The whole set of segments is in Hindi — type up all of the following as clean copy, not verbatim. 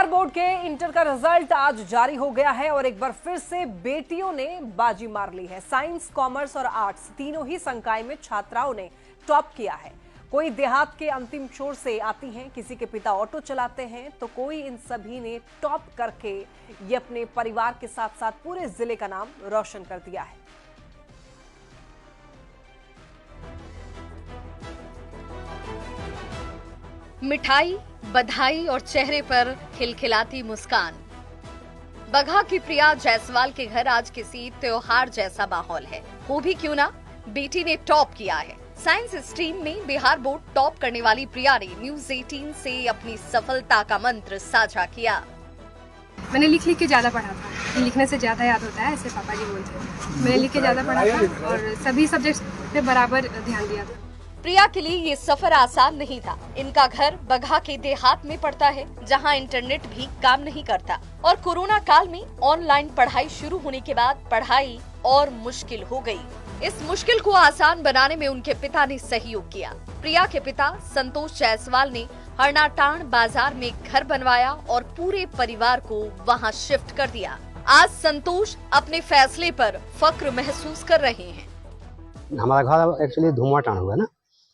बिहार बोर्ड के इंटर का रिजल्ट आज जारी हो गया है और एक बार फिर से बेटियों ने बाजी मार ली है। साइंस, कॉमर्स और आर्ट्स तीनों ही संकाय में छात्राओं ने टॉप किया है। कोई देहात के अंतिम छोर से आती हैं, किसी के पिता ऑटो चलाते हैं, तो कोई इन सभी ने टॉप करके ये अपने परिवार के साथ साथ पूरे जिले का नाम रोशन कर दिया है। मिठाई, बधाई और चेहरे पर खिलखिलाती मुस्कान। बगहा की प्रिया जायसवाल के घर आज किसी त्योहार जैसा माहौल है। वो भी क्यों ना, बेटी ने टॉप किया है। साइंस स्ट्रीम में बिहार बोर्ड टॉप करने वाली प्रिया ने न्यूज़ 18 से अपनी सफलता का मंत्र साझा किया। मैंने लिख के ज्यादा पढ़ा था, लिखने से ज्यादा याद होता है, ऐसे पापा जी बोलते हैं। मैंने लिख के ज्यादा पढ़ा था और सभी सब्जेक्ट्स पे बराबर ध्यान दिया था। प्रिया के लिए ये सफर आसान नहीं था। इनका घर बगहा के देहात में पड़ता है, जहां इंटरनेट भी काम नहीं करता और कोरोना काल में ऑनलाइन पढ़ाई शुरू होने के बाद पढ़ाई और मुश्किल हो गई। इस मुश्किल को आसान बनाने में उनके पिता ने सहयोग किया। प्रिया के पिता संतोष जायसवाल ने हरनाटाण बाजार में घर बनवाया और पूरे परिवार को वहां शिफ्ट कर दिया। आज संतोष अपने फैसले पर फक्र महसूस कर रहे हैं। हमारा घर एक्चुअली धुमाटाण हुआ ना,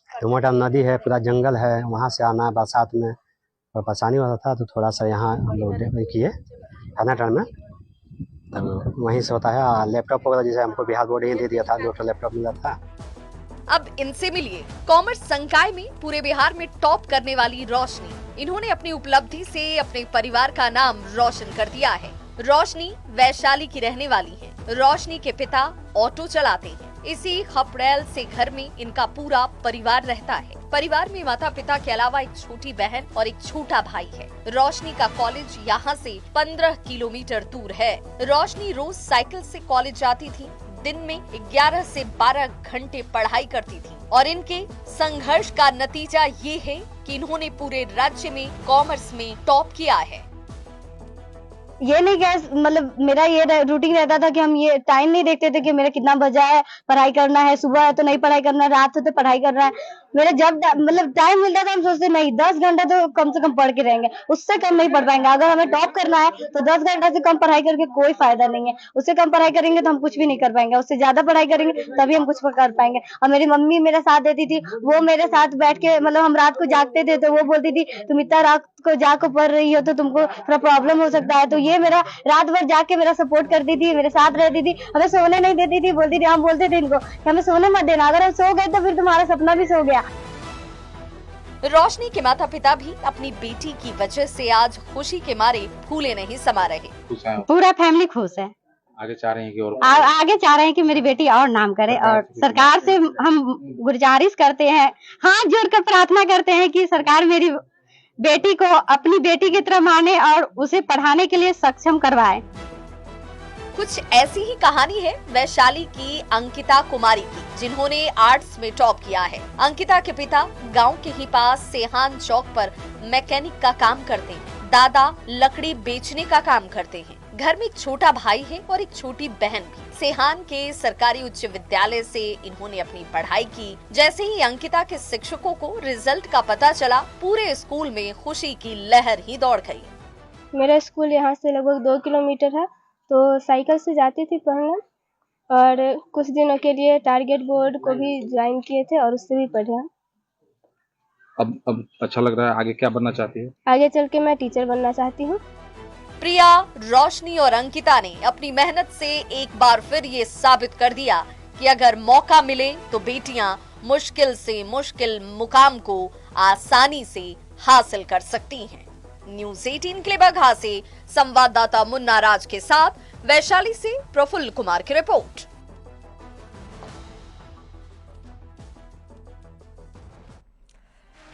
धुमाटाण नदी है, पूरा जंगल है, वहाँ से आना बरसात में और परेशानी होता था, तो थोड़ा सा यहाँ हम लोग किए हरनाटाण में, तो वहीं से होता है। लैपटॉप वगैरह जैसे हमको बिहार बोर्ड ही दे दिया था, 2 लैपटॉप मिला था। अब इनसे मिलिए कॉमर्स संकाय में पूरे बिहार में टॉप करने वाली रोशनी। इन्होंने अपनी उपलब्धि से अपने परिवार का नाम रोशन कर दिया है। रोशनी वैशाली की रहने वाली है। रोशनी के पिता ऑटो चलाते हैं। इसी खपड़ैल से घर में इनका पूरा परिवार रहता है। परिवार में माता पिता के अलावा एक छोटी बहन और एक छोटा भाई है। रोशनी का कॉलेज यहाँ से 15 किलोमीटर दूर है। रोशनी रोज साइकिल से कॉलेज जाती थी। दिन में 11 से 12 घंटे पढ़ाई करती थी और इनके संघर्ष का नतीजा ये है कि इन्होंने पूरे राज्य में कॉमर्स में टॉप किया है। ये नहीं गैस, मतलब मेरा ये रूटीन रहता था कि हम ये टाइम नहीं देखते थे कि मेरा कितना बजा है, पढ़ाई करना है, सुबह है तो नहीं पढ़ाई करना है, रात है तो पढ़ाई करना है। मेरा जब मतलब टाइम मिलता था हम सोचते नहीं 10 घंटा तो कम से कम पढ़ के रहेंगे, उससे कम नहीं पढ़ पाएंगे। अगर हमें टॉप करना है तो 10 घंटा से कम पढ़ाई करके कोई फायदा नहीं है। उससे कम पढ़ाई करेंगे तो हम कुछ भी नहीं कर पाएंगे, उससे ज्यादा पढ़ाई करेंगे तभी हम कुछ कर पाएंगे। और मेरी मम्मी मेरा साथ देती थी, वो मेरे साथ बैठ के, मतलब हम रात को जागते थे तो वो बोलती थी तुम इतना रात को जाग पढ़ रही हो तो तुमको थोड़ा प्रॉब्लम हो सकता है। तो ये मेरा रात भर जाके मेरा सपोर्ट करती थी, मेरे साथ रहती थी, हमें सोने नहीं देती थी। बोलती थी, हम बोलते थे इनको कि हमें सोने मत देना, अगर हम सो गए तो फिर तुम्हारा सपना भी सो गया। रोशनी के माता पिता भी अपनी बेटी की वजह से आज खुशी के मारे फूले नहीं समा रहे। पूरा फैमिली खुश है। आगे चाह रहे हैं कि और आगे चाह रहे हैं कि मेरी बेटी और नाम करे और सरकार से हम गुजारिश करते हैं, हाथ जोड़कर प्रार्थना करते हैं कि सरकार मेरी बेटी को अपनी बेटी की तरह माने और उसे पढ़ाने के लिए सक्षम करवाए। कुछ ऐसी ही कहानी है वैशाली की अंकिता कुमारी की, जिन्होंने आर्ट्स में टॉप किया है। अंकिता के पिता गांव के ही पास सेहान चौक पर मैकेनिक का काम करते हैं। दादा लकड़ी बेचने का काम करते हैं। घर में एक छोटा भाई है और एक छोटी बहन भी। सेहान के सरकारी उच्च विद्यालय से इन्होंने अपनी पढ़ाई की। जैसे ही अंकिता के शिक्षकों को रिजल्ट का पता चला, पूरे स्कूल में खुशी की लहर ही दौड़ गई। मेरा स्कूल यहाँ से लगभग 2 किलोमीटर है, तो साइकिल से जाती थी पढ़ने और कुछ दिनों के लिए टारगेट बोर्ड को भी ज्वाइन किए थे और उससे भी पढ़े हैं। अब अच्छा लग रहा है। आगे क्या बनना चाहती है? आगे चल के मैं टीचर बनना चाहती हूँ। प्रिया, रोशनी और अंकिता ने अपनी मेहनत से एक बार फिर ये साबित कर दिया कि अगर मौका मिले तो बेटियां मुश्किल से मुश्किल मुकाम को आसानी से हासिल कर सकती हैं। न्यूज़ 18 के लिए बगहा से संवाददाता मुन्ना राज के साथ वैशाली से प्रफुल्ल कुमार की रिपोर्ट।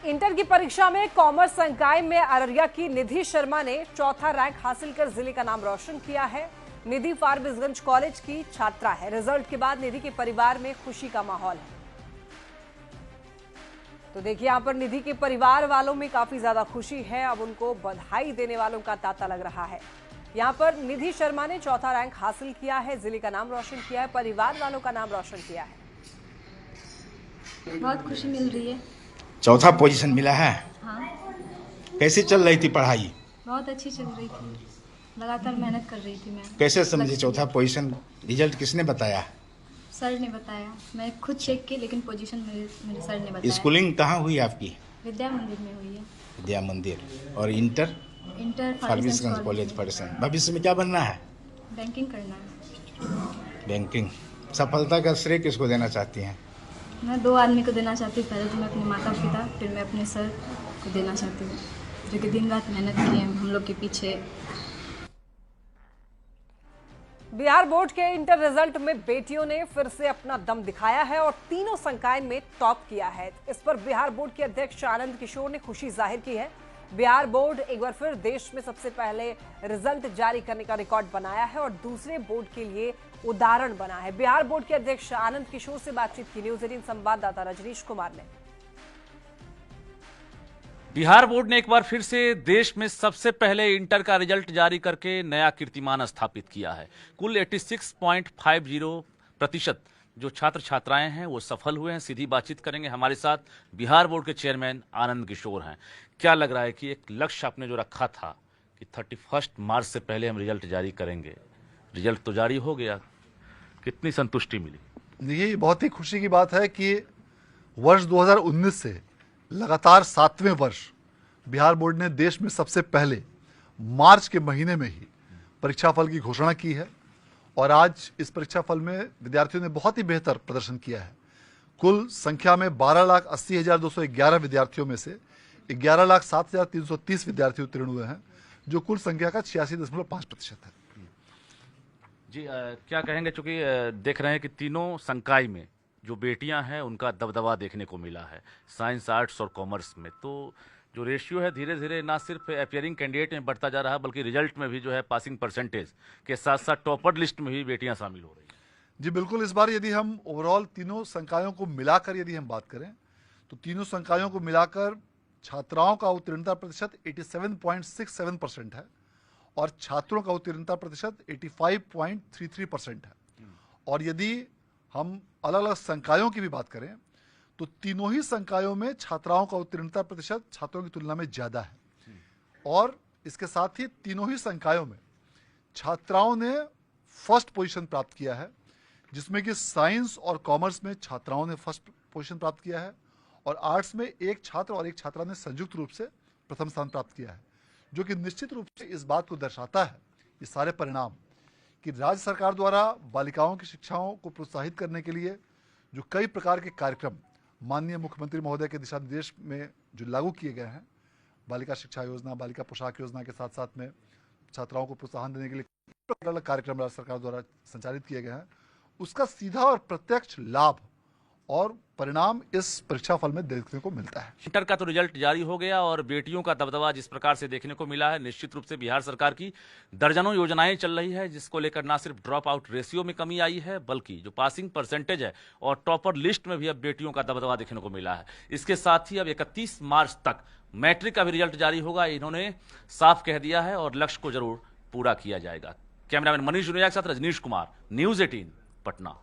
इंटर की परीक्षा में कॉमर्स संकाय में अररिया की निधि शर्मा ने चौथा रैंक हासिल कर जिले का नाम रोशन किया है। निधि फारबिसगंज कॉलेज की छात्रा है। रिजल्ट के बाद निधि के परिवार में खुशी का माहौल है। तो देखिए, यहाँ पर निधि के परिवार वालों में काफी ज्यादा खुशी है। अब उनको बधाई देने वालों का तांता लग रहा है। यहाँ पर निधि शर्मा ने चौथा रैंक हासिल किया है, जिले का नाम रोशन किया है, परिवार वालों का नाम रोशन किया है। बहुत खुशी मिल रही है। चौथा पोजीशन मिला है। हाँ। कैसे चल रही थी पढ़ाई? बहुत अच्छी चल रही थी, लगातार मेहनत कर रही थी मैं। कैसे समझे चौथा पोजीशन? रिजल्ट किसने बताया? सर ने बताया, मैं खुद चेक की, लेकिन पोजीशन मेरे सर ने बताया। स्कूलिंग कहाँ हुई आपकी? विद्या मंदिर में हुई है। विद्या मंदिर। और इंटर? Forbesganj college Ferguson. भविष्य में क्या बनना है? बैंकिंग करना है। बैंकिंग। सफलता का श्रेय किसको देना चाहती हैं? मैं 2 आदमी को देना चाहती हूँ। पहले तो मैं अपने माता पिता, फिर मैं अपने सर को देना चाहती हूँ, जो कि दिन रात मेहनत किए हैं हम लोग के पीछे। बिहार बोर्ड के इंटर रिजल्ट में बेटियों ने फिर से अपना दम दिखाया है और तीनों संकाय में टॉप किया है। इस पर बिहार बोर्ड के अध्यक्ष आनंद किशोर ने खुशी जाहिर की है। बिहार बोर्ड एक बार फिर देश में सबसे पहले रिजल्ट जारी करने का रिकॉर्ड बनाया है और दूसरे बोर्ड के लिए उदाहरण बना है। बिहार बोर्ड के अध्यक्ष आनंद किशोर से बातचीत की न्यूज 18 संवाददाता रजनीश कुमार ने। बिहार बोर्ड ने एक बार फिर से देश में सबसे पहले इंटर का रिजल्ट जारी करके नया कीर्तिमान स्थापित किया है। कुल 86.50% जो छात्र छात्राएं हैं वो सफल हुए हैं। सीधी बातचीत करेंगे, हमारे साथ बिहार बोर्ड के चेयरमैन आनंद किशोर हैं। क्या लग रहा है कि एक लक्ष्य आपने जो रखा था कि 31 मार्च से पहले हम रिजल्ट जारी करेंगे, रिजल्ट तो जारी हो गया, कितनी संतुष्टि मिली? ये बहुत ही खुशी की बात है कि वर्ष 2019 से लगातार 7वें वर्ष बिहार बोर्ड ने देश में सबसे पहले मार्च के महीने में ही परीक्षाफल की घोषणा की है और आज इस परीक्षाफल में विद्यार्थियों ने बहुत ही बेहतर प्रदर्शन किया है। कुल संख्या में 12,80,211 विद्यार्थियों में से 11,07,330 विद्यार्थी उत्तीर्ण हुए हैं, जो कुल संख्या का 86.5% है। जी क्या कहेंगे, चूंकि देख रहे हैं कि तीनों संकाय में जो बेटियां हैं उनका दबदबा देखने को मिला है, साइंस, आर्ट्स और कॉमर्स में, तो जो रेशियो है धीरे धीरे ना सिर्फ अपियरिंग कैंडिडेट में बढ़ता जा रहा है बल्कि रिजल्ट में भी जो है पासिंग परसेंटेज के साथ साथ टॉपर लिस्ट में भी बेटियां शामिल हो रही हैं। जी बिल्कुल, इस बार यदि हम ओवरऑल तीनों संकायों को मिलाकर यदि हम बात करें तो तीनों संकायों को मिलाकर छात्राओं का उत्तीर्णता प्रतिशत 87.67% है और छात्रों का उत्तीर्णता प्रतिशत 85.33% है। और यदि हम अलग अलग संकायों की भी बात करें तो तीनों ही संकायों में छात्राओं का उत्तीर्णता प्रतिशत छात्रों की तुलना में ज्यादा है और इसके साथ ही तीनों ही संकायों में छात्राओं ने फर्स्ट पोजीशन प्राप्त किया है, जिसमें कि साइंस और कॉमर्स में छात्राओं ने फर्स्ट पोजीशन प्राप्त किया है और आर्ट्स में एक छात्र और एक छात्रा ने संयुक्त रूप से प्रथम स्थान प्राप्त किया है, जो कि निश्चित रूप से इस बात को दर्शाता है, ये सारे परिणाम, कि राज्य सरकार द्वारा बालिकाओं की शिक्षाओं को प्रोत्साहित करने के लिए जो कई प्रकार के कार्यक्रम माननीय मुख्यमंत्री महोदय के दिशा निर्देश में जो लागू किए गए हैं, बालिका शिक्षा योजना, बालिका पोशाक योजना के साथ साथ में छात्राओं को प्रोत्साहन देने के लिए अलग अलग कार्यक्रम राज्य सरकार द्वारा संचालित किए गए हैं, उसका सीधा और प्रत्यक्ष लाभ और परिणाम इस परीक्षा फल में देखने को मिलता है। इंटर का तो रिजल्ट जारी हो गया और बेटियों का दबदबा जिस प्रकार से देखने को मिला है, निश्चित रूप से बिहार सरकार की दर्जनों योजनाएं चल रही है, जिसको लेकर ना सिर्फ ड्रॉप आउट रेशियो में कमी आई है बल्कि जो पासिंग परसेंटेज है और टॉपर लिस्ट में भी अब बेटियों का दबदबा देखने को मिला है। इसके साथ ही अब 31 मार्च तक मैट्रिक का भी रिजल्ट जारी होगा, इन्होंने साफ कह दिया है और लक्ष्य को जरूर पूरा किया जाएगा। कैमरामैन मनीष जुनेजा के साथ रजनीश कुमार, न्यूज 18 पटना।